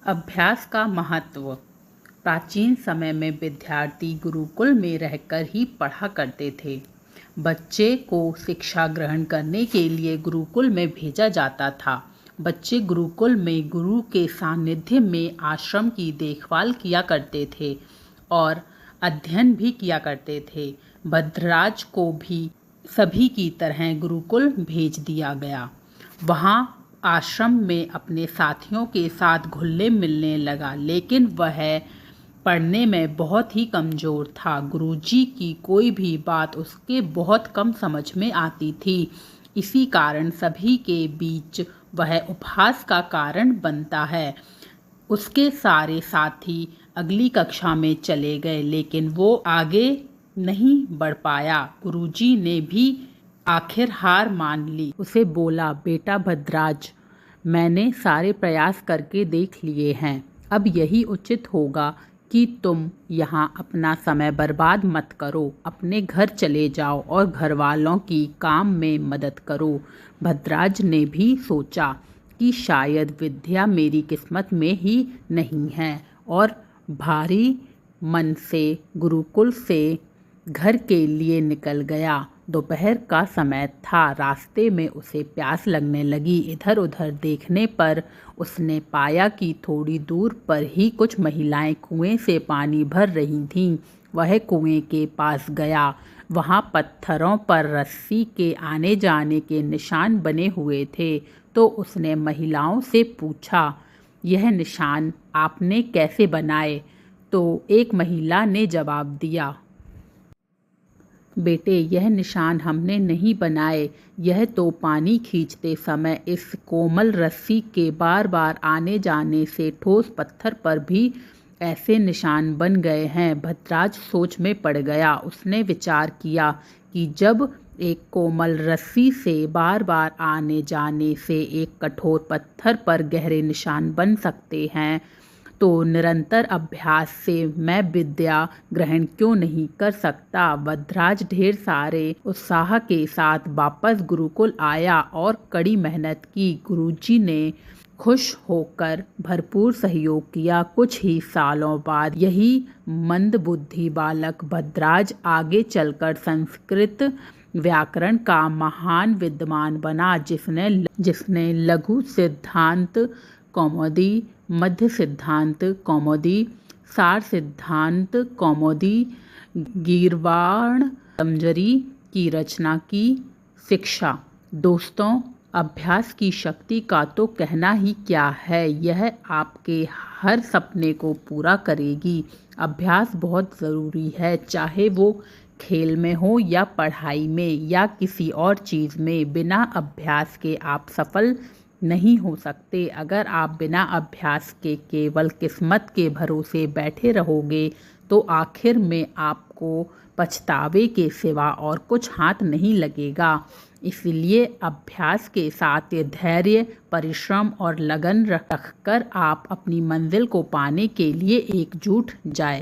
अभ्यास का महत्व। प्राचीन समय में विद्यार्थी गुरुकुल में रहकर ही पढ़ा करते थे। बच्चे को शिक्षा ग्रहण करने के लिए गुरुकुल में भेजा जाता था। बच्चे गुरुकुल में गुरु के सानिध्य में आश्रम की देखभाल किया करते थे और अध्ययन भी किया करते थे। भद्रराज को भी सभी की तरह गुरुकुल भेज दिया गया। वहाँ आश्रम में अपने साथियों के साथ घुलने मिलने लगा, लेकिन वह पढ़ने में बहुत ही कमज़ोर था। गुरुजी की कोई भी बात उसके बहुत कम समझ में आती थी। इसी कारण सभी के बीच वह उपहास का कारण बनता है। उसके सारे साथी अगली कक्षा में चले गए, लेकिन वो आगे नहीं बढ़ पाया। गुरुजी ने भी आखिर हार मान ली। उसे बोला, बेटा भद्राज, मैंने सारे प्रयास करके देख लिए हैं। अब यही उचित होगा कि तुम यहाँ अपना समय बर्बाद मत करो। अपने घर चले जाओ और घर वालों की काम में मदद करो। भद्राज ने भी सोचा कि शायद विद्या मेरी किस्मत में ही नहीं है और भारी मन से गुरुकुल से घर के लिए निकल गया। दोपहर का समय था। रास्ते में उसे प्यास लगने लगी। इधर उधर देखने पर उसने पाया कि थोड़ी दूर पर ही कुछ महिलाएं कुएं से पानी भर रही थीं। वह कुएं के पास गया। वहां पत्थरों पर रस्सी के आने जाने के निशान बने हुए थे। तो उसने महिलाओं से पूछा, यह निशान आपने कैसे बनाए? तो एक महिला ने जवाब दिया, बेटे, यह निशान हमने नहीं बनाए। यह तो पानी खींचते समय इस कोमल रस्सी के बार बार आने जाने से ठोस पत्थर पर भी ऐसे निशान बन गए हैं। भद्राज सोच में पड़ गया। उसने विचार किया कि जब एक कोमल रस्सी से बार बार आने जाने से एक कठोर पत्थर पर गहरे निशान बन सकते हैं, तो निरंतर अभ्यास से मैं विद्या ग्रहण क्यों नहीं कर सकता। भद्राज ढेर सारे उत्साह के साथ वापस गुरुकुल आया और कड़ी मेहनत की। गुरुजी ने खुश होकर भरपूर सहयोग किया। कुछ ही सालों बाद यही मंदबुद्धि बालक भद्राज आगे चलकर संस्कृत व्याकरण का महान विद्वान बना, जिसने लघु सिद्धांत कौमुदी, मध्य सिद्धांत कौमुदी, सार सिद्धांत कौमुदी, गीर्वाण तंजरी की रचना की। शिक्षा। दोस्तों, अभ्यास की शक्ति का तो कहना ही क्या है। यह आपके हर सपने को पूरा करेगी। अभ्यास बहुत ज़रूरी है, चाहे वो खेल में हो या पढ़ाई में या किसी और चीज़ में। बिना अभ्यास के आप सफल नहीं हो सकते। अगर आप बिना अभ्यास के केवल किस्मत के भरोसे बैठे रहोगे तो आखिर में आपको पछतावे के सिवा और कुछ हाथ नहीं लगेगा। इसलिए अभ्यास के साथ धैर्य, परिश्रम और लगन रखकर आप अपनी मंजिल को पाने के लिए एकजुट जाए।